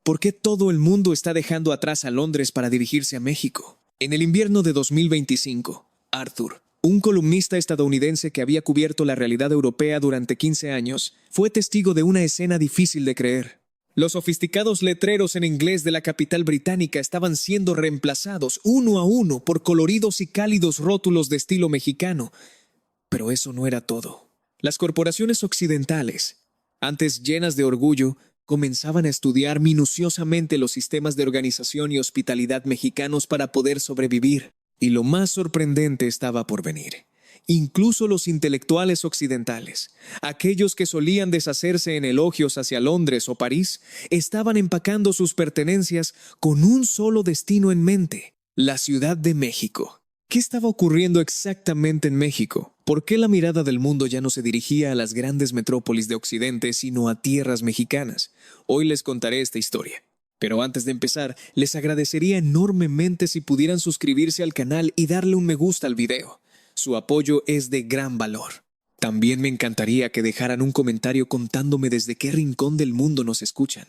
¿Por qué todo el mundo está dejando atrás a Londres para dirigirse a México? En el invierno de 2025, Arthur, un columnista estadounidense que había cubierto la realidad europea durante 15 años, fue testigo de una escena difícil de creer. Los sofisticados letreros en inglés de la capital británica estaban siendo reemplazados uno a uno por coloridos y cálidos rótulos de estilo mexicano. Pero eso no era todo. Las corporaciones occidentales, antes llenas de orgullo, comenzaban a estudiar minuciosamente los sistemas de organización y hospitalidad mexicanos para poder sobrevivir. Y lo más sorprendente estaba por venir. Incluso los intelectuales occidentales, aquellos que solían deshacerse en elogios hacia Londres o París, estaban empacando sus pertenencias con un solo destino en mente: la Ciudad de México. ¿Qué estaba ocurriendo exactamente en México? ¿Por qué la mirada del mundo ya no se dirigía a las grandes metrópolis de Occidente, sino a tierras mexicanas? Hoy les contaré esta historia. Pero antes de empezar, les agradecería enormemente si pudieran suscribirse al canal y darle un me gusta al video. Su apoyo es de gran valor. También me encantaría que dejaran un comentario contándome desde qué rincón del mundo nos escuchan,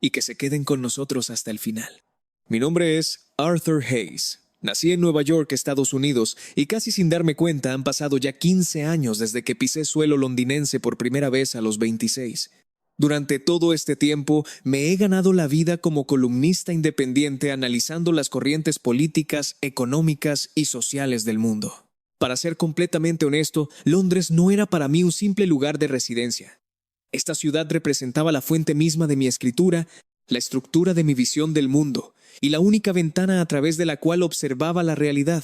y que se queden con nosotros hasta el final. Mi nombre es Arthur Hayes. Nací en Nueva York, Estados Unidos, y casi sin darme cuenta han pasado ya 15 años desde que pisé suelo londinense por primera vez a los 26. Durante todo este tiempo me he ganado la vida como columnista independiente analizando las corrientes políticas, económicas y sociales del mundo. Para ser completamente honesto, Londres no era para mí un simple lugar de residencia. Esta ciudad representaba la fuente misma de mi escritura, la estructura de mi visión del mundo y la única ventana a través de la cual observaba la realidad.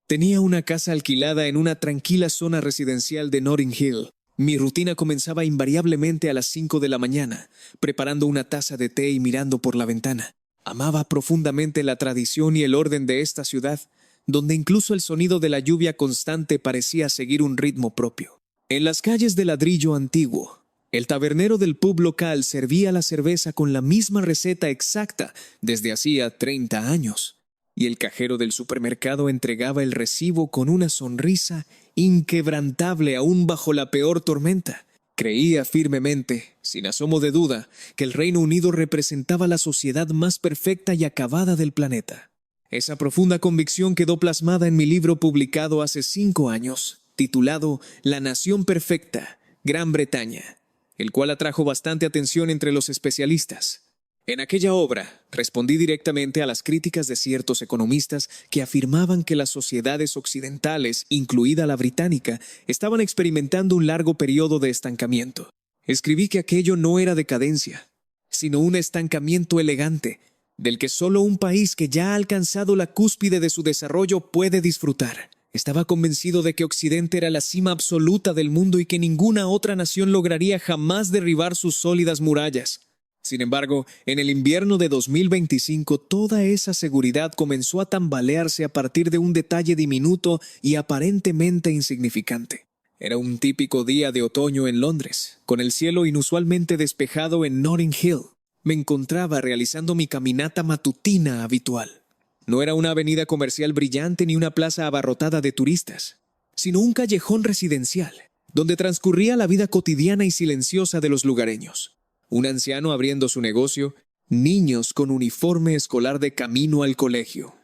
Tenía una casa alquilada en una tranquila zona residencial de Notting Hill. Mi rutina comenzaba invariablemente a las 5 de la mañana, preparando una taza de té y mirando por la ventana. Amaba profundamente la tradición y el orden de esta ciudad, donde incluso el sonido de la lluvia constante parecía seguir un ritmo propio. En las calles de ladrillo antiguo, el tabernero del pub local servía la cerveza con la misma receta exacta desde hacía 30 años, y el cajero del supermercado entregaba el recibo con una sonrisa inquebrantable aún bajo la peor tormenta. Creía firmemente, sin asomo de duda, que el Reino Unido representaba la sociedad más perfecta y acabada del planeta. Esa profunda convicción quedó plasmada en mi libro publicado hace 5 años, titulado La Nación Perfecta, Gran Bretaña, el cual atrajo bastante atención entre los especialistas. En aquella obra, respondí directamente a las críticas de ciertos economistas que afirmaban que las sociedades occidentales, incluida la británica, estaban experimentando un largo periodo de estancamiento. Escribí que aquello no era decadencia, sino un estancamiento elegante, del que solo un país que ya ha alcanzado la cúspide de su desarrollo puede disfrutar. Estaba convencido de que Occidente era la cima absoluta del mundo y que ninguna otra nación lograría jamás derribar sus sólidas murallas. Sin embargo, en el invierno de 2025, toda esa seguridad comenzó a tambalearse a partir de un detalle diminuto y aparentemente insignificante. Era un típico día de otoño en Londres, con el cielo inusualmente despejado en Notting Hill. Me encontraba realizando mi caminata matutina habitual. No era una avenida comercial brillante ni una plaza abarrotada de turistas, sino un callejón residencial, donde transcurría la vida cotidiana y silenciosa de los lugareños. Un anciano abriendo su negocio, niños con uniforme escolar de camino al colegio.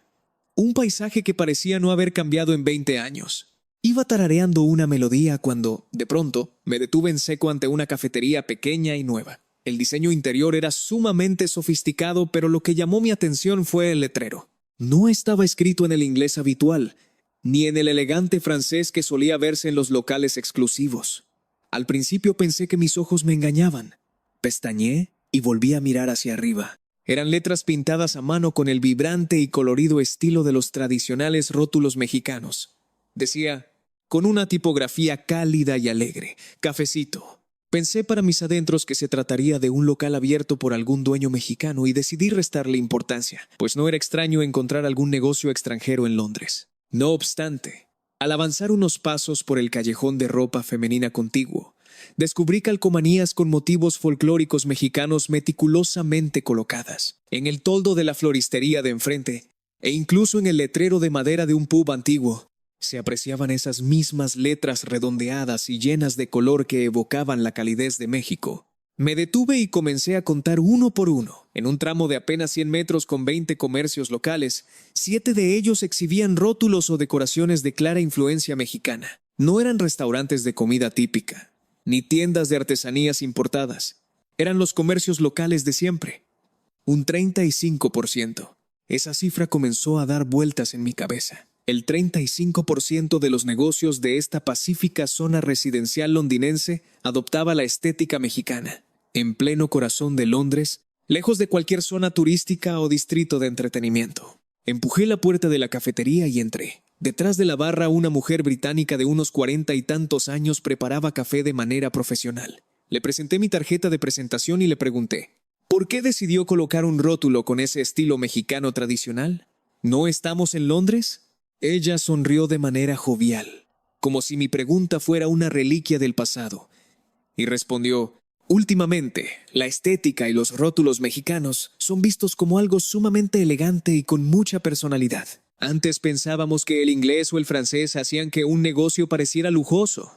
Un paisaje que parecía no haber cambiado en 20 años. Iba tarareando una melodía cuando, de pronto, me detuve en seco ante una cafetería pequeña y nueva. El diseño interior era sumamente sofisticado, pero lo que llamó mi atención fue el letrero. No estaba escrito en el inglés habitual, ni en el elegante francés que solía verse en los locales exclusivos. Al principio pensé que mis ojos me engañaban. Pestañeé y volví a mirar hacia arriba. Eran letras pintadas a mano con el vibrante y colorido estilo de los tradicionales rótulos mexicanos. Decía, con una tipografía cálida y alegre, cafecito. Pensé para mis adentros que se trataría de un local abierto por algún dueño mexicano y decidí restarle importancia, pues no era extraño encontrar algún negocio extranjero en Londres. No obstante, al avanzar unos pasos por el callejón de ropa femenina contiguo, descubrí calcomanías con motivos folclóricos mexicanos meticulosamente colocadas en el toldo de la floristería de enfrente e incluso en el letrero de madera de un pub antiguo. Se apreciaban esas mismas letras redondeadas y llenas de color que evocaban la calidez de México. Me detuve y comencé a contar uno por uno. En un tramo de apenas 100 metros con 20 comercios locales, 7 de ellos exhibían rótulos o decoraciones de clara influencia mexicana. No eran restaurantes de comida típica, ni tiendas de artesanías importadas. Eran los comercios locales de siempre. Un 35%. Esa cifra comenzó a dar vueltas en mi cabeza. El 35% de los negocios de esta pacífica zona residencial londinense adoptaba la estética mexicana. En pleno corazón de Londres, lejos de cualquier zona turística o distrito de entretenimiento. Empujé la puerta de la cafetería y entré. Detrás de la barra, una mujer británica de unos 40 y tantos años preparaba café de manera profesional. Le presenté mi tarjeta de presentación y le pregunté, ¿por qué decidió colocar un rótulo con ese estilo mexicano tradicional? ¿No estamos en Londres? Ella sonrió de manera jovial, como si mi pregunta fuera una reliquia del pasado, y respondió, últimamente, la estética y los rótulos mexicanos son vistos como algo sumamente elegante y con mucha personalidad. Antes pensábamos que el inglés o el francés hacían que un negocio pareciera lujoso,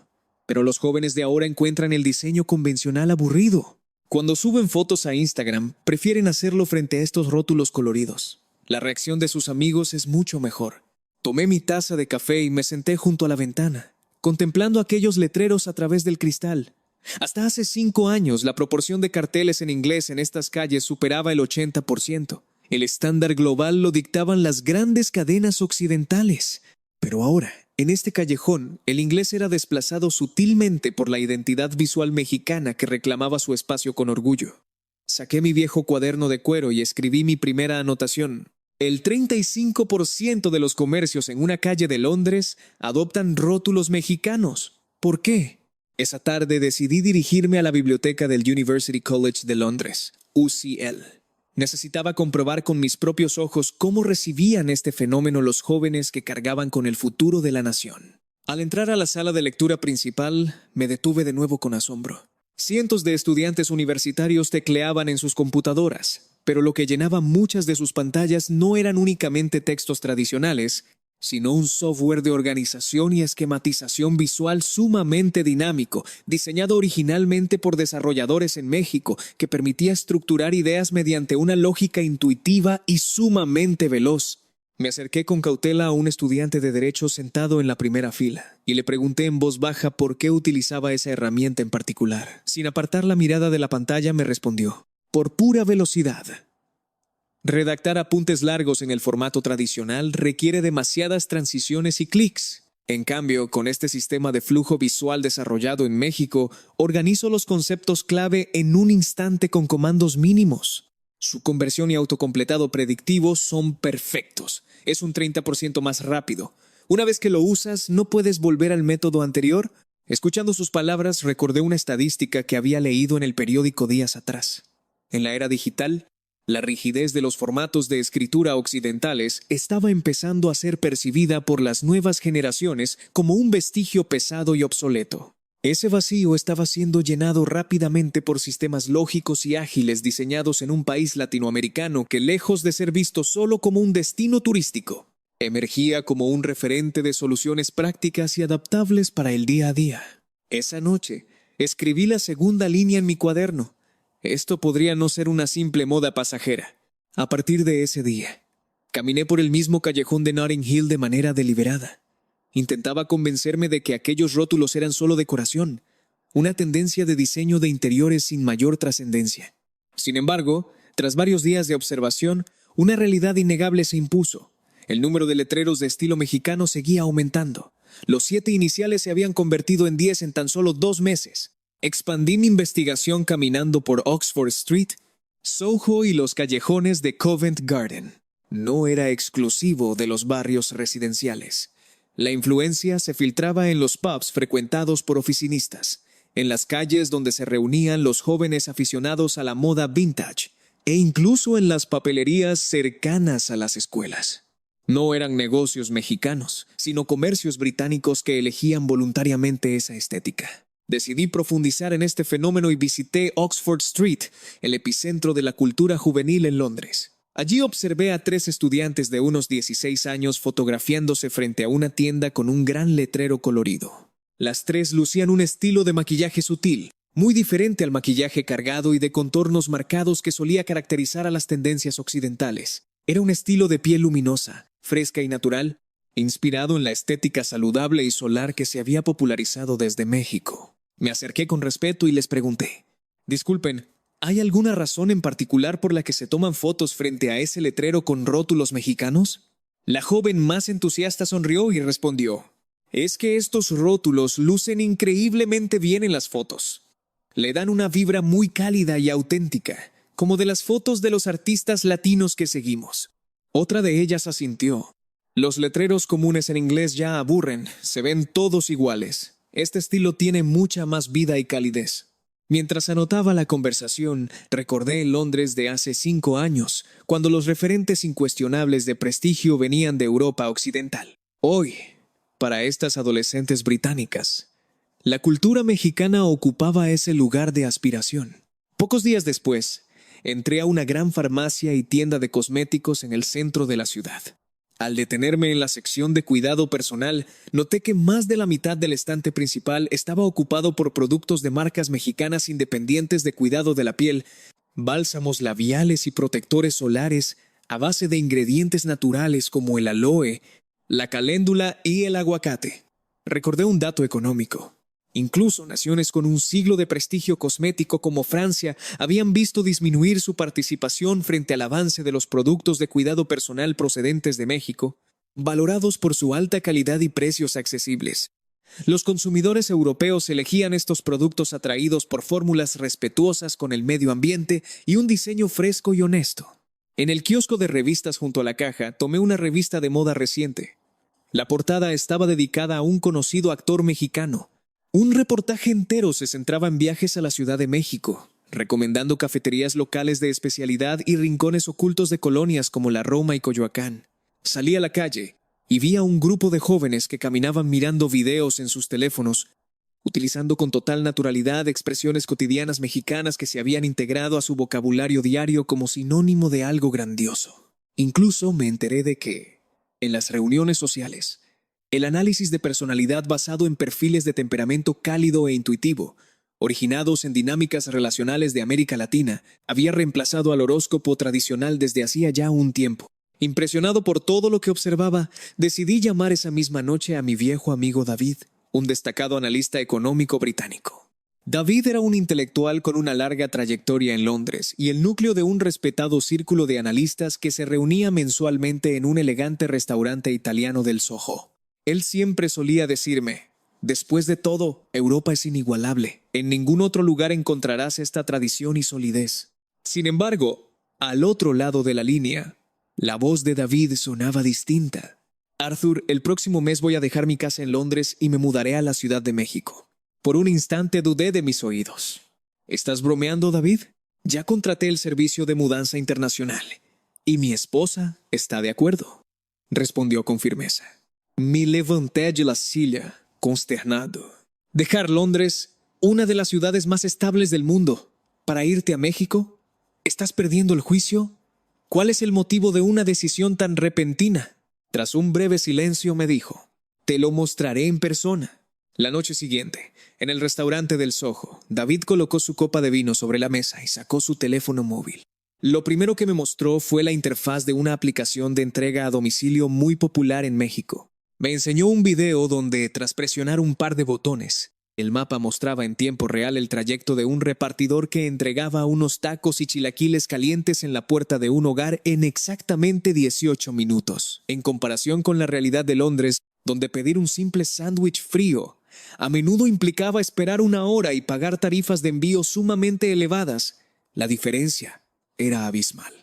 pero los jóvenes de ahora encuentran el diseño convencional aburrido. Cuando suben fotos a Instagram, prefieren hacerlo frente a estos rótulos coloridos. La reacción de sus amigos es mucho mejor. Tomé mi taza de café y me senté junto a la ventana, contemplando aquellos letreros a través del cristal. Hasta hace 5 años, la proporción de carteles en inglés en estas calles superaba el 80%. El estándar global lo dictaban las grandes cadenas occidentales. Pero ahora, en este callejón, el inglés era desplazado sutilmente por la identidad visual mexicana que reclamaba su espacio con orgullo. Saqué mi viejo cuaderno de cuero y escribí mi primera anotación. El 35% de los comercios en una calle de Londres adoptan rótulos mexicanos. ¿Por qué? Esa tarde decidí dirigirme a la biblioteca del University College de Londres, UCL. Necesitaba comprobar con mis propios ojos cómo recibían este fenómeno los jóvenes que cargaban con el futuro de la nación. Al entrar a la sala de lectura principal, me detuve de nuevo con asombro. Cientos de estudiantes universitarios tecleaban en sus computadoras, pero lo que llenaba muchas de sus pantallas no eran únicamente textos tradicionales, sino un software de organización y esquematización visual sumamente dinámico, diseñado originalmente por desarrolladores en México, que permitía estructurar ideas mediante una lógica intuitiva y sumamente veloz. Me acerqué con cautela a un estudiante de Derecho sentado en la primera fila, y le pregunté en voz baja por qué utilizaba esa herramienta en particular. Sin apartar la mirada de la pantalla, me respondió, por pura velocidad. Redactar apuntes largos en el formato tradicional requiere demasiadas transiciones y clics. En cambio, con este sistema de flujo visual desarrollado en México, organizo los conceptos clave en un instante con comandos mínimos. Su conversión y autocompletado predictivo son perfectos. Es un 30% más rápido. Una vez que lo usas, ¿no puedes volver al método anterior? Escuchando sus palabras, recordé una estadística que había leído en el periódico días atrás. En la era digital, la rigidez de los formatos de escritura occidentales estaba empezando a ser percibida por las nuevas generaciones como un vestigio pesado y obsoleto. Ese vacío estaba siendo llenado rápidamente por sistemas lógicos y ágiles diseñados en un país latinoamericano que, lejos de ser visto solo como un destino turístico, emergía como un referente de soluciones prácticas y adaptables para el día a día. Esa noche, escribí la segunda línea en mi cuaderno. Esto podría no ser una simple moda pasajera. A partir de ese día, caminé por el mismo callejón de Notting Hill de manera deliberada. Intentaba convencerme de que aquellos rótulos eran solo decoración, una tendencia de diseño de interiores sin mayor trascendencia. Sin embargo, tras varios días de observación, una realidad innegable se impuso. El número de letreros de estilo mexicano seguía aumentando. Los 7 iniciales se habían convertido en 10 en tan solo 2 meses. Expandí mi investigación caminando por Oxford Street, Soho y los callejones de Covent Garden. No era exclusivo de los barrios residenciales. La influencia se filtraba en los pubs frecuentados por oficinistas, en las calles donde se reunían los jóvenes aficionados a la moda vintage, e incluso en las papelerías cercanas a las escuelas. No eran negocios mexicanos, sino comercios británicos que elegían voluntariamente esa estética. Decidí profundizar en este fenómeno y visité Oxford Street, el epicentro de la cultura juvenil en Londres. Allí observé a 3 estudiantes de unos 16 años fotografiándose frente a una tienda con un gran letrero colorido. Las 3 lucían un estilo de maquillaje sutil, muy diferente al maquillaje cargado y de contornos marcados que solía caracterizar a las tendencias occidentales. Era un estilo de piel luminosa, fresca y natural, inspirado en la estética saludable y solar que se había popularizado desde México. Me acerqué con respeto y les pregunté: «Disculpen, ¿hay alguna razón en particular por la que se toman fotos frente a ese letrero con rótulos mexicanos?». La joven más entusiasta sonrió y respondió: «Es que estos rótulos lucen increíblemente bien en las fotos. Le dan una vibra muy cálida y auténtica, como de las fotos de los artistas latinos que seguimos». Otra de ellas asintió: «Los letreros comunes en inglés ya aburren, se ven todos iguales. Este estilo tiene mucha más vida y calidez». Mientras anotaba la conversación, recordé el Londres de hace 5 años, cuando los referentes incuestionables de prestigio venían de Europa Occidental. Hoy, para estas adolescentes británicas, la cultura mexicana ocupaba ese lugar de aspiración. Pocos días después, entré a una gran farmacia y tienda de cosméticos en el centro de la ciudad. Al detenerme en la sección de cuidado personal, noté que más de la mitad del estante principal estaba ocupado por productos de marcas mexicanas independientes de cuidado de la piel, bálsamos labiales y protectores solares a base de ingredientes naturales como el aloe, la caléndula y el aguacate. Recordé un dato económico. Incluso naciones con un siglo de prestigio cosmético como Francia habían visto disminuir su participación frente al avance de los productos de cuidado personal procedentes de México, valorados por su alta calidad y precios accesibles. Los consumidores europeos elegían estos productos atraídos por fórmulas respetuosas con el medio ambiente y un diseño fresco y honesto. En el kiosco de revistas junto a la caja tomé una revista de moda reciente. La portada estaba dedicada a un conocido actor mexicano. Un reportaje entero se centraba en viajes a la Ciudad de México, recomendando cafeterías locales de especialidad y rincones ocultos de colonias como la Roma y Coyoacán. Salí a la calle y vi a un grupo de jóvenes que caminaban mirando videos en sus teléfonos, utilizando con total naturalidad expresiones cotidianas mexicanas que se habían integrado a su vocabulario diario como sinónimo de algo grandioso. Incluso me enteré de que, en las reuniones sociales, el análisis de personalidad basado en perfiles de temperamento cálido e intuitivo, originados en dinámicas relacionales de América Latina, había reemplazado al horóscopo tradicional desde hacía ya un tiempo. Impresionado por todo lo que observaba, decidí llamar esa misma noche a mi viejo amigo David, un destacado analista económico británico. David era un intelectual con una larga trayectoria en Londres y el núcleo de un respetado círculo de analistas que se reunía mensualmente en un elegante restaurante italiano del Soho. Él siempre solía decirme: «Después de todo, Europa es inigualable. En ningún otro lugar encontrarás esta tradición y solidez». Sin embargo, al otro lado de la línea, la voz de David sonaba distinta. «Arthur, el próximo mes voy a dejar mi casa en Londres y me mudaré a la Ciudad de México». Por un instante dudé de mis oídos. «¿Estás bromeando, David? Ya contraté el servicio de mudanza internacional y mi esposa está de acuerdo», respondió con firmeza. Me levanté de la silla, consternado. ¿Dejar Londres, una de las ciudades más estables del mundo, para irte a México? ¿Estás perdiendo el juicio? ¿Cuál es el motivo de una decisión tan repentina? Tras un breve silencio me dijo: «Te lo mostraré en persona». La noche siguiente, en el restaurante del Soho, David colocó su copa de vino sobre la mesa y sacó su teléfono móvil. Lo primero que me mostró fue la interfaz de una aplicación de entrega a domicilio muy popular en México. Me enseñó un video donde, tras presionar un par de botones, el mapa mostraba en tiempo real el trayecto de un repartidor que entregaba unos tacos y chilaquiles calientes en la puerta de un hogar en exactamente 18 minutos. En comparación con la realidad de Londres, donde pedir un simple sándwich frío a menudo implicaba esperar 1 hora y pagar tarifas de envío sumamente elevadas, la diferencia era abismal.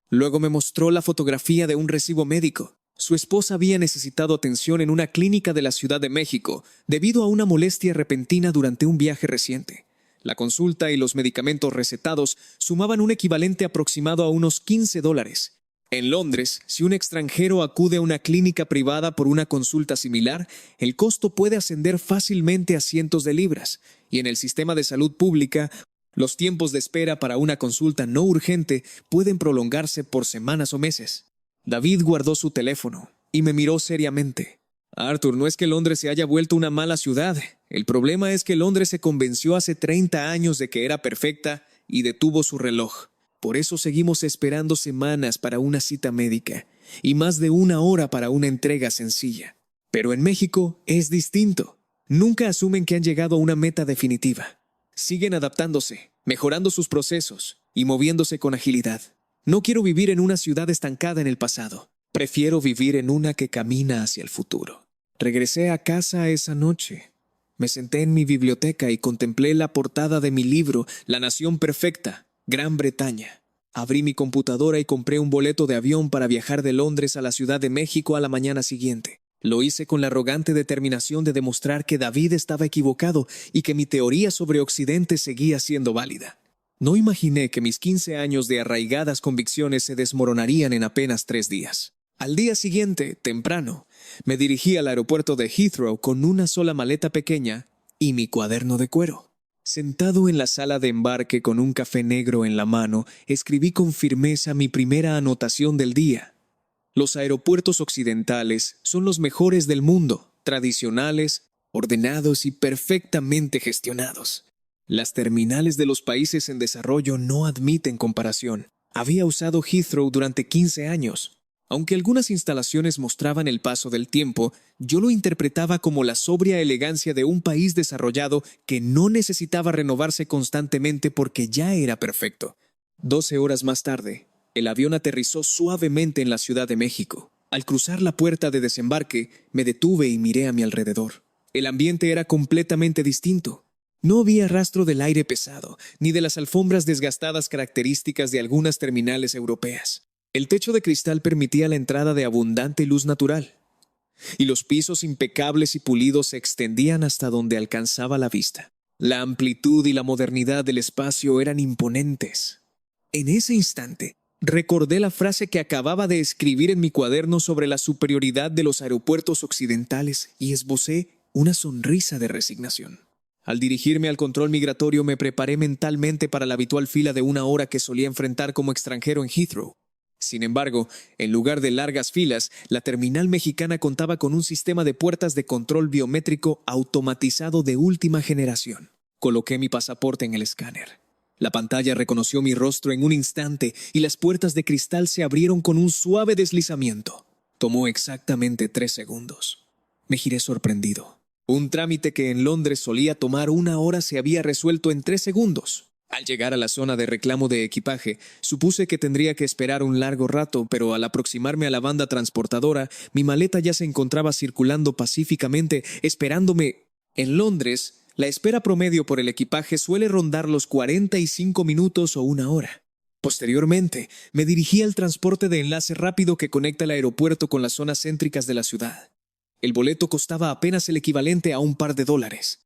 Luego me mostró la fotografía de un recibo médico. Su esposa había necesitado atención en una clínica de la Ciudad de México debido a una molestia repentina durante un viaje reciente. La consulta y los medicamentos recetados sumaban un equivalente aproximado a unos $15. En Londres, si un extranjero acude a una clínica privada por una consulta similar, el costo puede ascender fácilmente a cientos de libras, y en el sistema de salud pública, los tiempos de espera para una consulta no urgente pueden prolongarse por semanas o meses. David guardó su teléfono y me miró seriamente. Arthur, no es que Londres se haya vuelto una mala ciudad. El problema es que Londres se convenció hace 30 años de que era perfecta y detuvo su reloj. Por eso seguimos esperando semanas para una cita médica y más de 1 hora para una entrega sencilla. Pero en México es distinto. Nunca asumen que han llegado a una meta definitiva. Siguen adaptándose, mejorando sus procesos y moviéndose con agilidad. No quiero vivir en una ciudad estancada en el pasado. Prefiero vivir en una que camina hacia el futuro. Regresé a casa esa noche. Me senté en mi biblioteca y contemplé la portada de mi libro La Nación Perfecta, Gran Bretaña. Abrí mi computadora y compré un boleto de avión para viajar de Londres a la Ciudad de México a la mañana siguiente. Lo hice con la arrogante determinación de demostrar que David estaba equivocado y que mi teoría sobre Occidente seguía siendo válida. No imaginé que mis 15 años de arraigadas convicciones se desmoronarían en apenas 3 días. Al día siguiente, temprano, me dirigí al aeropuerto de Heathrow con una sola maleta pequeña y mi cuaderno de cuero. Sentado en la sala de embarque con un café negro en la mano, escribí con firmeza mi primera anotación del día. Los aeropuertos occidentales son los mejores del mundo, tradicionales, ordenados y perfectamente gestionados. Las terminales de los países en desarrollo no admiten comparación. Había usado Heathrow durante 15 años. Aunque algunas instalaciones mostraban el paso del tiempo, yo lo interpretaba como la sobria elegancia de un país desarrollado que no necesitaba renovarse constantemente porque ya era perfecto. 12 horas más tarde, el avión aterrizó suavemente en la Ciudad de México. Al cruzar la puerta de desembarque, me detuve y miré a mi alrededor. El ambiente era completamente distinto. No había rastro del aire pesado, ni de las alfombras desgastadas características de algunas terminales europeas. El techo de cristal permitía la entrada de abundante luz natural, y los pisos impecables y pulidos se extendían hasta donde alcanzaba la vista. La amplitud y la modernidad del espacio eran imponentes. En ese instante, recordé la frase que acababa de escribir en mi cuaderno sobre la superioridad de los aeropuertos occidentales y esbocé una sonrisa de resignación. Al dirigirme al control migratorio me preparé mentalmente para la habitual fila de 1 hora que solía enfrentar como extranjero en Heathrow. Sin embargo, en lugar de largas filas, la terminal mexicana contaba con un sistema de puertas de control biométrico automatizado de última generación. Coloqué mi pasaporte en el escáner. La pantalla reconoció mi rostro en un instante y las puertas de cristal se abrieron con un suave deslizamiento. Tomó exactamente 3 segundos. Me giré sorprendido. Un trámite que en Londres solía tomar 1 hora se había resuelto en 3 segundos. Al llegar a la zona de reclamo de equipaje, supuse que tendría que esperar un largo rato, pero al aproximarme a la banda transportadora, mi maleta ya se encontraba circulando pacíficamente, esperándome. En Londres, la espera promedio por el equipaje suele rondar los 45 minutos o 1 hora. Posteriormente, me dirigí al transporte de enlace rápido que conecta el aeropuerto con las zonas céntricas de la ciudad. El boleto costaba apenas el equivalente a un par de dólares.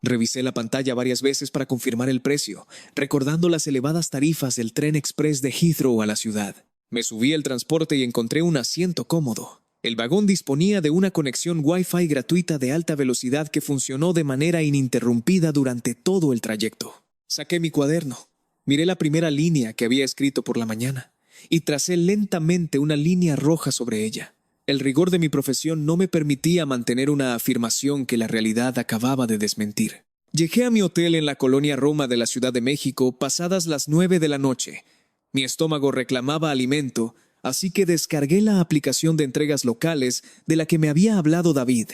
Revisé la pantalla varias veces para confirmar el precio, recordando las elevadas tarifas del tren express de Heathrow a la ciudad. Me subí al transporte y encontré un asiento cómodo. El vagón disponía de una conexión Wi-Fi gratuita de alta velocidad que funcionó de manera ininterrumpida durante todo el trayecto. Saqué mi cuaderno, miré la primera línea que había escrito por la mañana y tracé lentamente una línea roja sobre ella. El rigor de mi profesión no me permitía mantener una afirmación que la realidad acababa de desmentir. Llegué a mi hotel en la colonia Roma de la Ciudad de México pasadas las 9 de la noche. Mi estómago reclamaba alimento, así que descargué la aplicación de entregas locales de la que me había hablado David.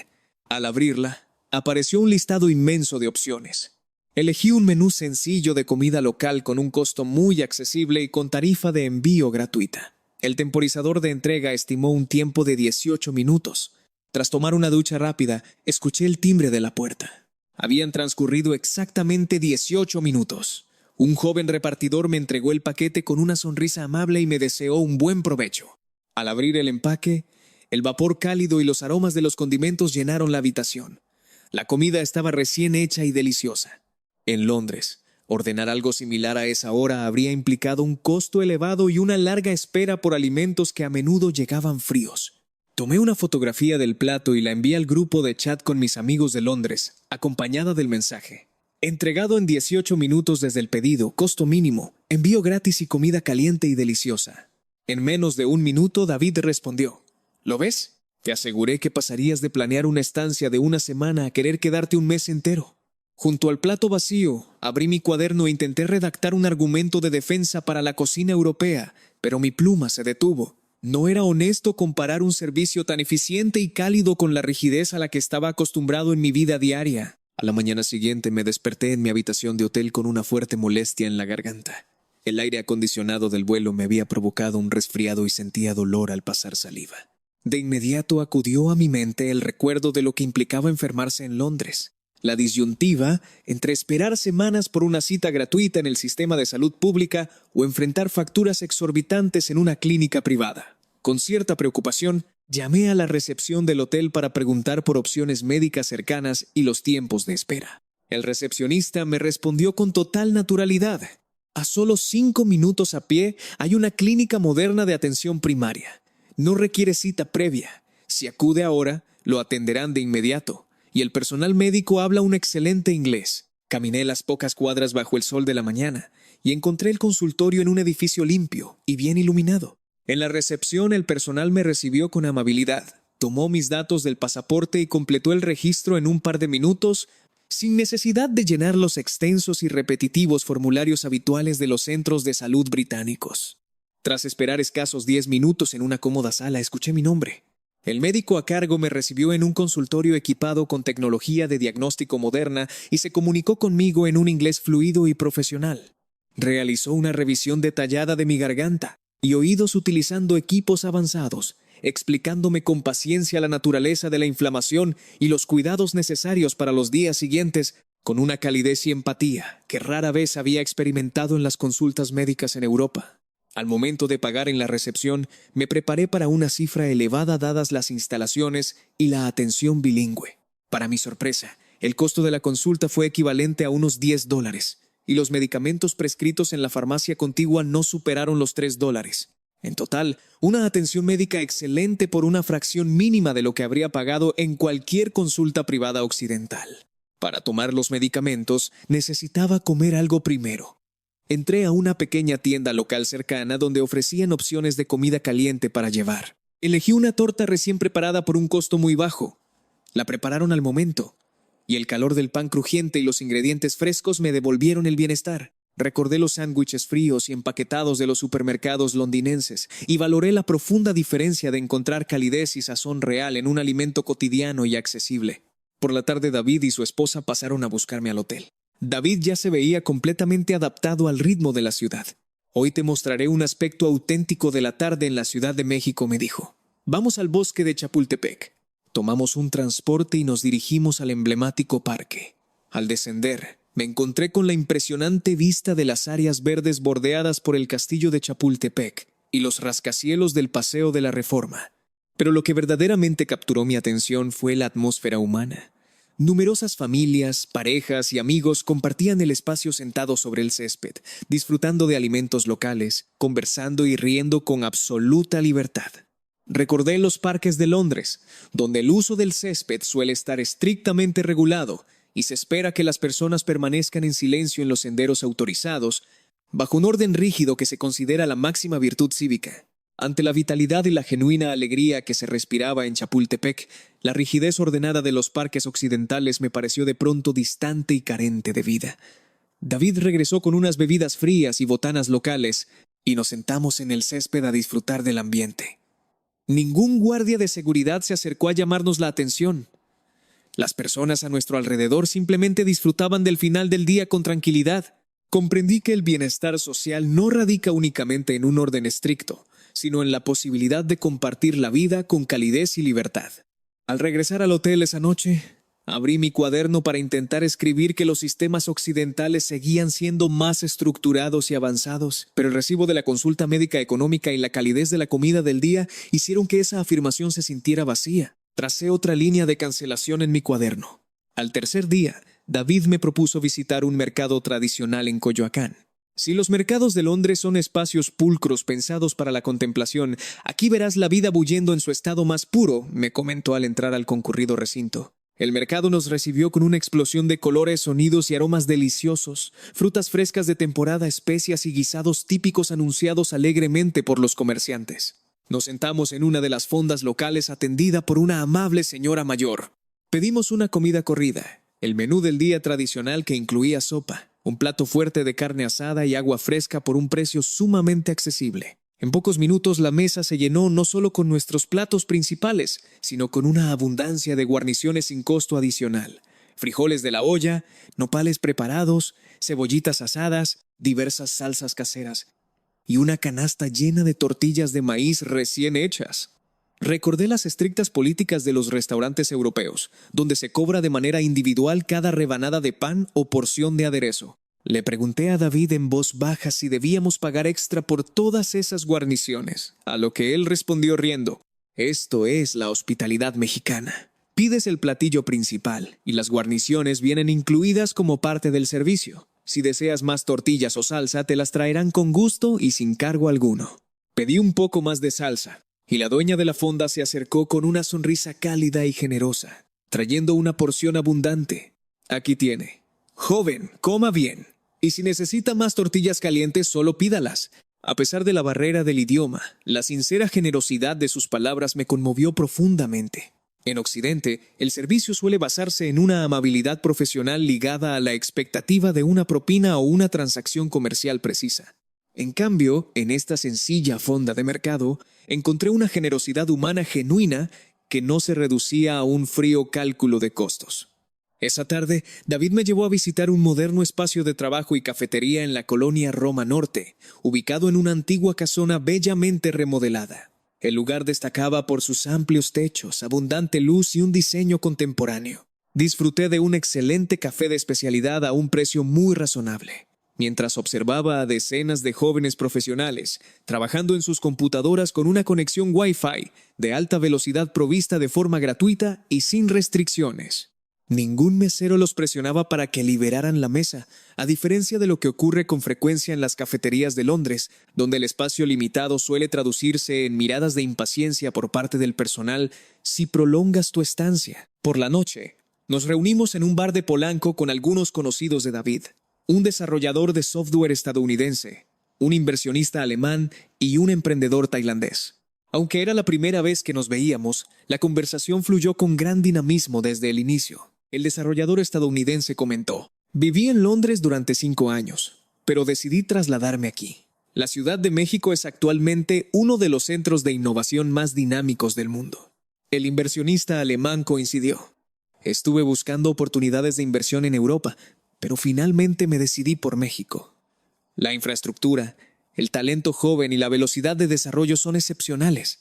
Al abrirla, apareció un listado inmenso de opciones. Elegí un menú sencillo de comida local con un costo muy accesible y con tarifa de envío gratuita. El temporizador de entrega estimó un tiempo de 18 minutos. Tras tomar una ducha rápida, escuché el timbre de la puerta. Habían transcurrido exactamente 18 minutos. Un joven repartidor me entregó el paquete con una sonrisa amable y me deseó un buen provecho. Al abrir el empaque, el vapor cálido y los aromas de los condimentos llenaron la habitación. La comida estaba recién hecha y deliciosa. En Londres, ordenar algo similar a esa hora habría implicado un costo elevado y una larga espera por alimentos que a menudo llegaban fríos. Tomé una fotografía del plato y la envié al grupo de chat con mis amigos de Londres, acompañada del mensaje. Entregado en 18 minutos desde el pedido, costo mínimo, envío gratis y comida caliente y deliciosa. En menos de 1 minuto, David respondió: ¿Lo ves? Te aseguré que pasarías de planear una estancia de una semana a querer quedarte un mes entero. Junto al plato vacío, abrí mi cuaderno e intenté redactar un argumento de defensa para la cocina europea, pero mi pluma se detuvo. No era honesto comparar un servicio tan eficiente y cálido con la rigidez a la que estaba acostumbrado en mi vida diaria. A la mañana siguiente me desperté en mi habitación de hotel con una fuerte molestia en la garganta. El aire acondicionado del vuelo me había provocado un resfriado y sentía dolor al pasar saliva. De inmediato acudió a mi mente el recuerdo de lo que implicaba enfermarse en Londres. La disyuntiva entre esperar semanas por una cita gratuita en el sistema de salud pública o enfrentar facturas exorbitantes en una clínica privada. Con cierta preocupación, llamé a la recepción del hotel para preguntar por opciones médicas cercanas y los tiempos de espera. El recepcionista me respondió con total naturalidad. A solo 5 minutos a pie hay una clínica moderna de atención primaria. No requiere cita previa. Si acude ahora, lo atenderán de inmediato. Y el personal médico habla un excelente inglés. Caminé las pocas cuadras bajo el sol de la mañana y encontré el consultorio en un edificio limpio y bien iluminado. En la recepción el personal me recibió con amabilidad, tomó mis datos del pasaporte y completó el registro en un par de minutos, sin necesidad de llenar los extensos y repetitivos formularios habituales de los centros de salud británicos. Tras esperar escasos 10 minutos en una cómoda sala, escuché mi nombre. El médico a cargo me recibió en un consultorio equipado con tecnología de diagnóstico moderna y se comunicó conmigo en un inglés fluido y profesional. Realizó una revisión detallada de mi garganta y oídos utilizando equipos avanzados, explicándome con paciencia la naturaleza de la inflamación y los cuidados necesarios para los días siguientes, con una calidez y empatía que rara vez había experimentado en las consultas médicas en Europa. Al momento de pagar en la recepción, me preparé para una cifra elevada dadas las instalaciones y la atención bilingüe. Para mi sorpresa, el costo de la consulta fue equivalente a unos $10, y los medicamentos prescritos en la farmacia contigua no superaron los $3. En total, una atención médica excelente por una fracción mínima de lo que habría pagado en cualquier consulta privada occidental. Para tomar los medicamentos, necesitaba comer algo primero. Entré a una pequeña tienda local cercana donde ofrecían opciones de comida caliente para llevar. Elegí una torta recién preparada por un costo muy bajo. La prepararon al momento, y el calor del pan crujiente y los ingredientes frescos me devolvieron el bienestar. Recordé los sándwiches fríos y empaquetados de los supermercados londinenses y valoré la profunda diferencia de encontrar calidez y sazón real en un alimento cotidiano y accesible. Por la tarde David y su esposa pasaron a buscarme al hotel. David ya se veía completamente adaptado al ritmo de la ciudad. Hoy te mostraré un aspecto auténtico de la tarde en la Ciudad de México, me dijo. Vamos al bosque de Chapultepec. Tomamos un transporte y nos dirigimos al emblemático parque. Al descender, me encontré con la impresionante vista de las áreas verdes bordeadas por el castillo de Chapultepec y los rascacielos del Paseo de la Reforma. Pero lo que verdaderamente capturó mi atención fue la atmósfera humana. Numerosas familias, parejas y amigos compartían el espacio sentados sobre el césped, disfrutando de alimentos locales, conversando y riendo con absoluta libertad. Recordé los parques de Londres, donde el uso del césped suele estar estrictamente regulado y se espera que las personas permanezcan en silencio en los senderos autorizados, bajo un orden rígido que se considera la máxima virtud cívica. Ante la vitalidad y la genuina alegría que se respiraba en Chapultepec, la rigidez ordenada de los parques occidentales me pareció de pronto distante y carente de vida. David regresó con unas bebidas frías y botanas locales, y nos sentamos en el césped a disfrutar del ambiente. Ningún guardia de seguridad se acercó a llamarnos la atención. Las personas a nuestro alrededor simplemente disfrutaban del final del día con tranquilidad. Comprendí que el bienestar social no radica únicamente en un orden estricto, sino en la posibilidad de compartir la vida con calidez y libertad. Al regresar al hotel esa noche, abrí mi cuaderno para intentar escribir que los sistemas occidentales seguían siendo más estructurados y avanzados, pero el recibo de la consulta médica económica y la calidez de la comida del día hicieron que esa afirmación se sintiera vacía. Tracé otra línea de cancelación en mi cuaderno. Al tercer día, David me propuso visitar un mercado tradicional en Coyoacán. Si los mercados de Londres son espacios pulcros pensados para la contemplación, aquí verás la vida bullendo en su estado más puro, me comentó al entrar al concurrido recinto. El mercado nos recibió con una explosión de colores, sonidos y aromas deliciosos, frutas frescas de temporada, especias y guisados típicos anunciados alegremente por los comerciantes. Nos sentamos en una de las fondas locales atendida por una amable señora mayor. Pedimos una comida corrida, el menú del día tradicional que incluía sopa, un plato fuerte de carne asada y agua fresca por un precio sumamente accesible. En pocos minutos la mesa se llenó no solo con nuestros platos principales, sino con una abundancia de guarniciones sin costo adicional. Frijoles de la olla, nopales preparados, cebollitas asadas, diversas salsas caseras y una canasta llena de tortillas de maíz recién hechas. Recordé las estrictas políticas de los restaurantes europeos, donde se cobra de manera individual cada rebanada de pan o porción de aderezo. Le pregunté a David en voz baja si debíamos pagar extra por todas esas guarniciones, a lo que él respondió riendo: «Esto es la hospitalidad mexicana. Pides el platillo principal y las guarniciones vienen incluidas como parte del servicio. Si deseas más tortillas o salsa, te las traerán con gusto y sin cargo alguno». Pedí un poco más de salsa, y la dueña de la fonda se acercó con una sonrisa cálida y generosa, trayendo una porción abundante. «Aquí tiene. Joven, coma bien. Y si necesita más tortillas calientes, solo pídalas». A pesar de la barrera del idioma, la sincera generosidad de sus palabras me conmovió profundamente. En Occidente, el servicio suele basarse en una amabilidad profesional ligada a la expectativa de una propina o una transacción comercial precisa. En cambio, en esta sencilla fonda de mercado, encontré una generosidad humana genuina que no se reducía a un frío cálculo de costos. Esa tarde, David me llevó a visitar un moderno espacio de trabajo y cafetería en la colonia Roma Norte, ubicado en una antigua casona bellamente remodelada. El lugar destacaba por sus amplios techos, abundante luz y un diseño contemporáneo. Disfruté de un excelente café de especialidad a un precio muy razonable, mientras observaba a decenas de jóvenes profesionales trabajando en sus computadoras con una conexión Wi-Fi de alta velocidad provista de forma gratuita y sin restricciones. Ningún mesero los presionaba para que liberaran la mesa, a diferencia de lo que ocurre con frecuencia en las cafeterías de Londres, donde el espacio limitado suele traducirse en miradas de impaciencia por parte del personal si prolongas tu estancia. Por la noche, nos reunimos en un bar de Polanco con algunos conocidos de David, un desarrollador de software estadounidense, un inversionista alemán y un emprendedor tailandés. Aunque era la primera vez que nos veíamos, la conversación fluyó con gran dinamismo desde el inicio. El desarrollador estadounidense comentó: «Viví en Londres durante 5 años, pero decidí trasladarme aquí. La Ciudad de México es actualmente uno de los centros de innovación más dinámicos del mundo». El inversionista alemán coincidió: «Estuve buscando oportunidades de inversión en Europa, pero finalmente me decidí por México. La infraestructura, el talento joven y la velocidad de desarrollo son excepcionales».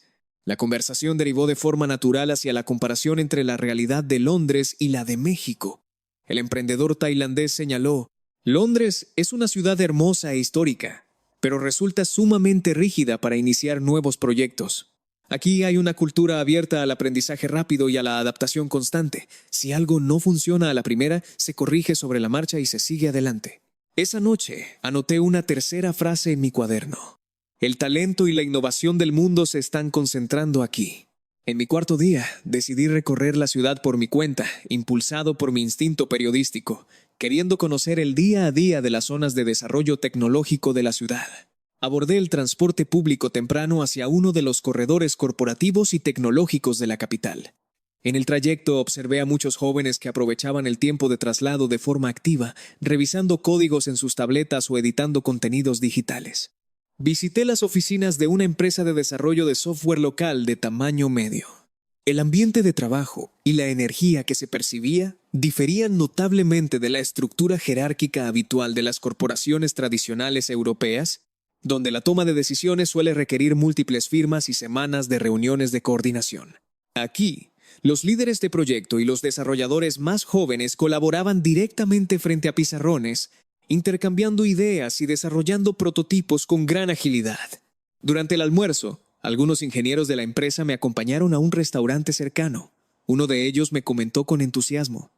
La conversación derivó de forma natural hacia la comparación entre la realidad de Londres y la de México. El emprendedor tailandés señaló: «Londres es una ciudad hermosa e histórica, pero resulta sumamente rígida para iniciar nuevos proyectos. Aquí hay una cultura abierta al aprendizaje rápido y a la adaptación constante. Si algo no funciona a la primera, se corrige sobre la marcha y se sigue adelante». Esa noche anoté una tercera frase en mi cuaderno: «El talento y la innovación del mundo se están concentrando aquí». En mi cuarto día, decidí recorrer la ciudad por mi cuenta, impulsado por mi instinto periodístico, queriendo conocer el día a día de las zonas de desarrollo tecnológico de la ciudad. Abordé el transporte público temprano hacia uno de los corredores corporativos y tecnológicos de la capital. En el trayecto observé a muchos jóvenes que aprovechaban el tiempo de traslado de forma activa, revisando códigos en sus tabletas o editando contenidos digitales. Visité las oficinas de una empresa de desarrollo de software local de tamaño medio. El ambiente de trabajo y la energía que se percibía diferían notablemente de la estructura jerárquica habitual de las corporaciones tradicionales europeas, donde la toma de decisiones suele requerir múltiples firmas y semanas de reuniones de coordinación. Aquí, los líderes de proyecto y los desarrolladores más jóvenes colaboraban directamente frente a pizarrones, intercambiando ideas y desarrollando prototipos con gran agilidad. Durante el almuerzo, algunos ingenieros de la empresa me acompañaron a un restaurante cercano. Uno de ellos me comentó con entusiasmo: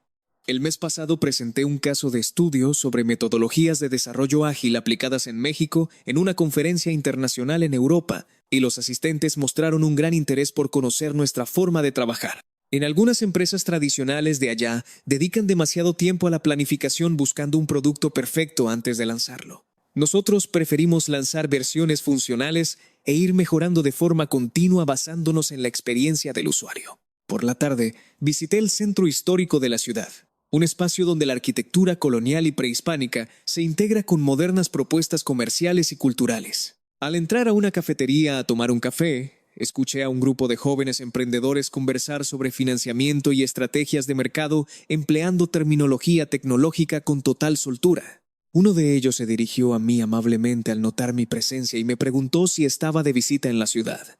«El mes pasado presenté un caso de estudio sobre metodologías de desarrollo ágil aplicadas en México en una conferencia internacional en Europa, y los asistentes mostraron un gran interés por conocer nuestra forma de trabajar. En algunas empresas tradicionales de allá dedican demasiado tiempo a la planificación buscando un producto perfecto antes de lanzarlo. Nosotros preferimos lanzar versiones funcionales e ir mejorando de forma continua basándonos en la experiencia del usuario. Por la tarde, visité el centro histórico de la ciudad, un espacio donde la arquitectura colonial y prehispánica se integra con modernas propuestas comerciales y culturales. Al entrar a una cafetería a tomar un café, escuché a un grupo de jóvenes emprendedores conversar sobre financiamiento y estrategias de mercado empleando terminología tecnológica con total soltura. Uno de ellos se dirigió a mí amablemente al notar mi presencia y me preguntó si estaba de visita en la ciudad.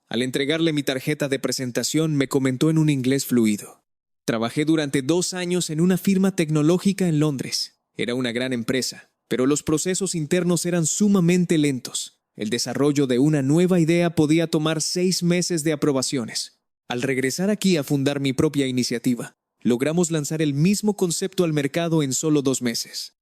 Al entregarle mi tarjeta de presentación, me comentó en un inglés fluido. Trabajé durante 2 años en una firma tecnológica en Londres. Era una gran empresa, pero los procesos internos eran sumamente lentos. El desarrollo de una nueva idea podía tomar 6 meses de aprobaciones. Al regresar aquí a fundar mi propia iniciativa, logramos lanzar el mismo concepto al mercado en solo 2 meses.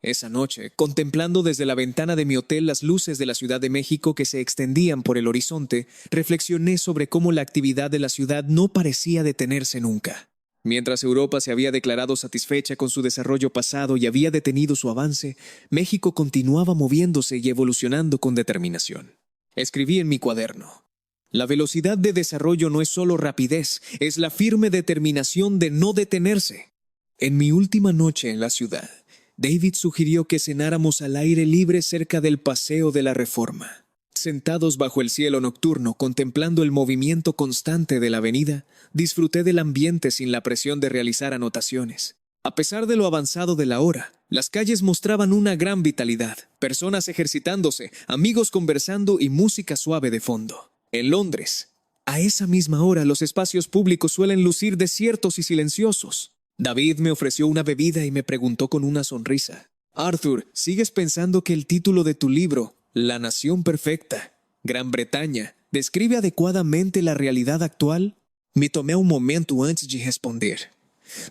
Esa noche, contemplando desde la ventana de mi hotel las luces de la Ciudad de México que se extendían por el horizonte, reflexioné sobre cómo la actividad de la ciudad no parecía detenerse nunca. Mientras Europa se había declarado satisfecha con su desarrollo pasado y había detenido su avance, México continuaba moviéndose y evolucionando con determinación. Escribí en mi cuaderno: la velocidad de desarrollo no es solo rapidez, es la firme determinación de no detenerse. En mi última noche en la ciudad, David sugirió que cenáramos al aire libre cerca del Paseo de la Reforma. Sentados bajo el cielo nocturno, contemplando el movimiento constante de la avenida, disfruté del ambiente sin la presión de realizar anotaciones. A pesar de lo avanzado de la hora, las calles mostraban una gran vitalidad, personas ejercitándose, amigos conversando y música suave de fondo. En Londres, a esa misma hora los espacios públicos suelen lucir desiertos y silenciosos. David me ofreció una bebida y me preguntó con una sonrisa: Arthur, ¿sigues pensando que el título de tu libro, La Nación Perfecta, Gran Bretaña, describe adecuadamente la realidad actual? Me tomé un momento antes de responder.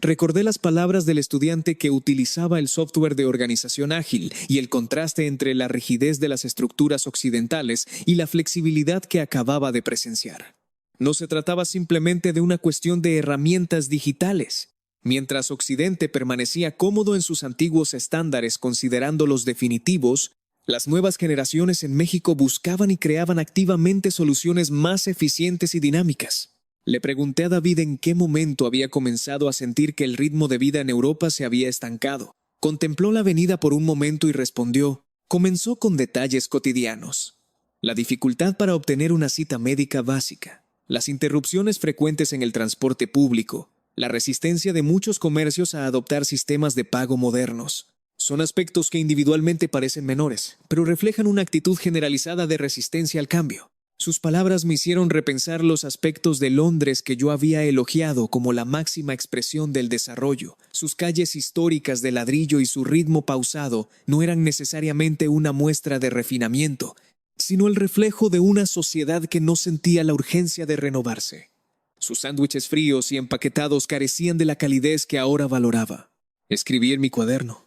Recordé las palabras del estudiante que utilizaba el software de organización ágil y el contraste entre la rigidez de las estructuras occidentales y la flexibilidad que acababa de presenciar. No se trataba simplemente de una cuestión de herramientas digitales. Mientras Occidente permanecía cómodo en sus antiguos estándares considerándolos definitivos, las nuevas generaciones en México buscaban y creaban activamente soluciones más eficientes y dinámicas. Le pregunté a David en qué momento había comenzado a sentir que el ritmo de vida en Europa se había estancado. Contempló la avenida por un momento y respondió: comenzó con detalles cotidianos. La dificultad para obtener una cita médica básica, las interrupciones frecuentes en el transporte público, la resistencia de muchos comercios a adoptar sistemas de pago modernos. Son aspectos que individualmente parecen menores, pero reflejan una actitud generalizada de resistencia al cambio. Sus palabras me hicieron repensar los aspectos de Londres que yo había elogiado como la máxima expresión del desarrollo. Sus calles históricas de ladrillo y su ritmo pausado no eran necesariamente una muestra de refinamiento, sino el reflejo de una sociedad que no sentía la urgencia de renovarse. Sus sándwiches fríos y empaquetados carecían de la calidez que ahora valoraba. Escribí en mi cuaderno: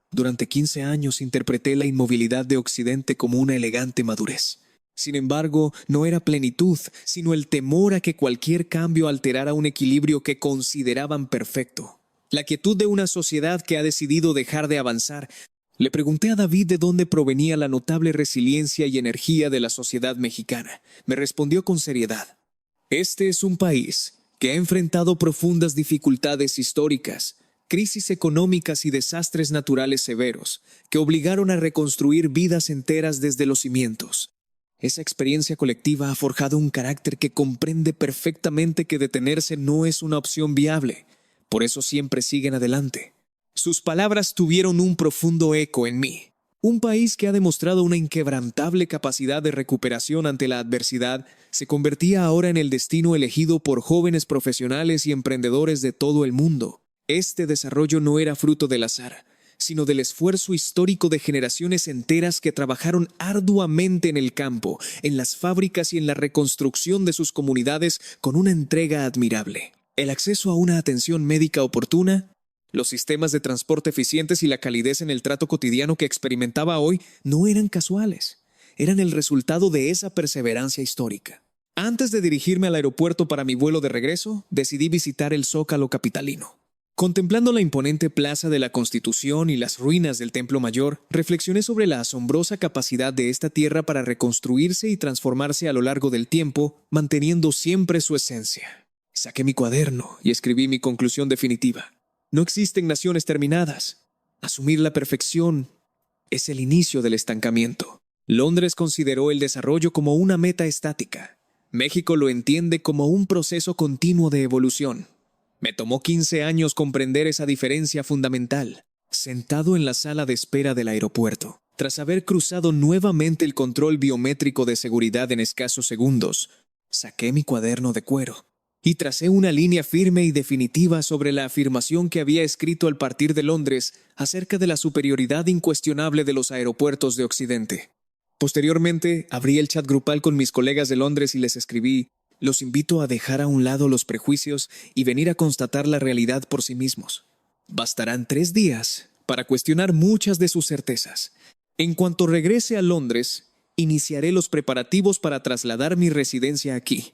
durante 15 años interpreté la inmovilidad de Occidente como una elegante madurez. Sin embargo, no era plenitud, sino el temor a que cualquier cambio alterara un equilibrio que consideraban perfecto. La quietud de una sociedad que ha decidido dejar de avanzar. Le pregunté a David de dónde provenía la notable resiliencia y energía de la sociedad mexicana. Me respondió con seriedad: este es un país que ha enfrentado profundas dificultades históricas, crisis económicas y desastres naturales severos, que obligaron a reconstruir vidas enteras desde los cimientos. Esa experiencia colectiva ha forjado un carácter que comprende perfectamente que detenerse no es una opción viable. Por eso siempre siguen adelante. Sus palabras tuvieron un profundo eco en mí. Un país que ha demostrado una inquebrantable capacidad de recuperación ante la adversidad se convertía ahora en el destino elegido por jóvenes profesionales y emprendedores de todo el mundo. Este desarrollo no era fruto del azar, sino del esfuerzo histórico de generaciones enteras que trabajaron arduamente en el campo, en las fábricas y en la reconstrucción de sus comunidades con una entrega admirable. El acceso a una atención médica oportuna, los sistemas de transporte eficientes y la calidez en el trato cotidiano que experimentaba hoy no eran casuales, eran el resultado de esa perseverancia histórica. Antes de dirigirme al aeropuerto para mi vuelo de regreso, decidí visitar el Zócalo capitalino. Contemplando la imponente plaza de la Constitución y las ruinas del Templo Mayor, reflexioné sobre la asombrosa capacidad de esta tierra para reconstruirse y transformarse a lo largo del tiempo, manteniendo siempre su esencia. Saqué mi cuaderno y escribí mi conclusión definitiva. No existen naciones terminadas. Asumir la perfección es el inicio del estancamiento. Londres consideró el desarrollo como una meta estática. México lo entiende como un proceso continuo de evolución. Me tomó 15 años comprender esa diferencia fundamental. Sentado en la sala de espera del aeropuerto, tras haber cruzado nuevamente el control biométrico de seguridad en escasos segundos, saqué mi cuaderno de cuero y tracé una línea firme y definitiva sobre la afirmación que había escrito al partir de Londres acerca de la superioridad incuestionable de los aeropuertos de Occidente. Posteriormente, abrí el chat grupal con mis colegas de Londres y les escribí: los invito a dejar a un lado los prejuicios y venir a constatar la realidad por sí mismos. Bastarán 3 días para cuestionar muchas de sus certezas. En cuanto regrese a Londres, iniciaré los preparativos para trasladar mi residencia aquí.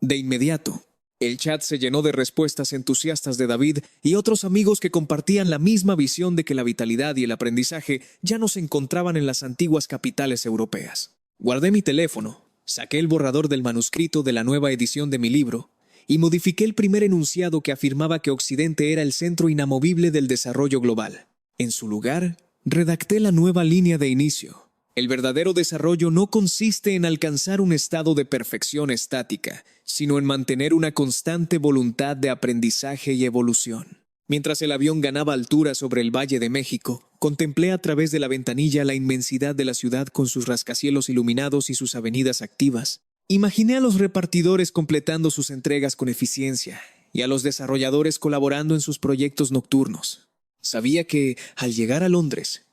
De inmediato, el chat se llenó de respuestas entusiastas de David y otros amigos que compartían la misma visión de que la vitalidad y el aprendizaje ya no se encontraban en las antiguas capitales europeas. Guardé mi teléfono, saqué el borrador del manuscrito de la nueva edición de mi libro y modifiqué el primer enunciado que afirmaba que Occidente era el centro inamovible del desarrollo global. En su lugar, redacté la nueva línea de inicio. El verdadero desarrollo no consiste en alcanzar un estado de perfección estática, sino en mantener una constante voluntad de aprendizaje y evolución. Mientras el avión ganaba altura sobre el Valle de México, contemplé a través de la ventanilla la inmensidad de la ciudad con sus rascacielos iluminados y sus avenidas activas. Imaginé a los repartidores completando sus entregas con eficiencia y a los desarrolladores colaborando en sus proyectos nocturnos. Sabía que, al llegar a Londres,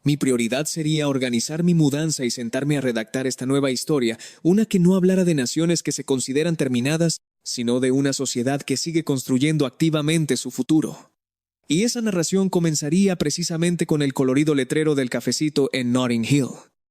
mi prioridad sería organizar mi mudanza y sentarme a redactar esta nueva historia, una que no hablara de naciones que se consideran terminadas, sino de una sociedad que sigue construyendo activamente su futuro. Y esa narración comenzaría precisamente con el colorido letrero del cafecito en Notting Hill.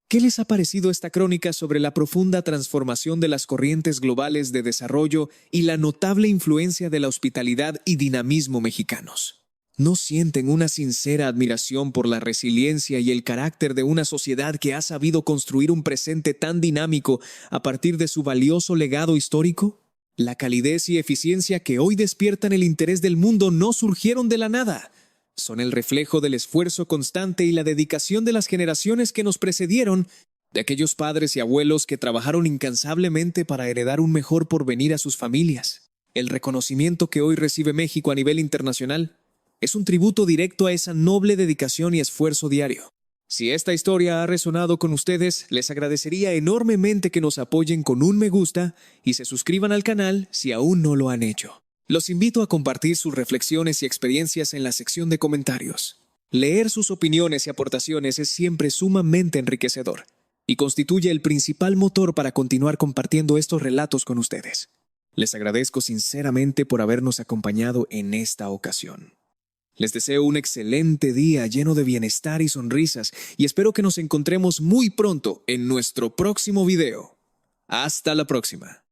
¿Qué les ha parecido esta crónica sobre la profunda transformación de las corrientes globales de desarrollo y la notable influencia de la hospitalidad y dinamismo mexicanos? ¿No sienten una sincera admiración por la resiliencia y el carácter de una sociedad que ha sabido construir un presente tan dinámico a partir de su valioso legado histórico? La calidez y eficiencia que hoy despiertan el interés del mundo no surgieron de la nada. Son el reflejo del esfuerzo constante y la dedicación de las generaciones que nos precedieron, de aquellos padres y abuelos que trabajaron incansablemente para heredar un mejor porvenir a sus familias. El reconocimiento que hoy recibe México a nivel internacional es un tributo directo a esa noble dedicación y esfuerzo diario. Si esta historia ha resonado con ustedes, les agradecería enormemente que nos apoyen con un me gusta y se suscriban al canal si aún no lo han hecho. Los invito a compartir sus reflexiones y experiencias en la sección de comentarios. Leer sus opiniones y aportaciones es siempre sumamente enriquecedor y constituye el principal motor para continuar compartiendo estos relatos con ustedes. Les agradezco sinceramente por habernos acompañado en esta ocasión. Les deseo un excelente día lleno de bienestar y sonrisas y espero que nos encontremos muy pronto en nuestro próximo video. Hasta la próxima.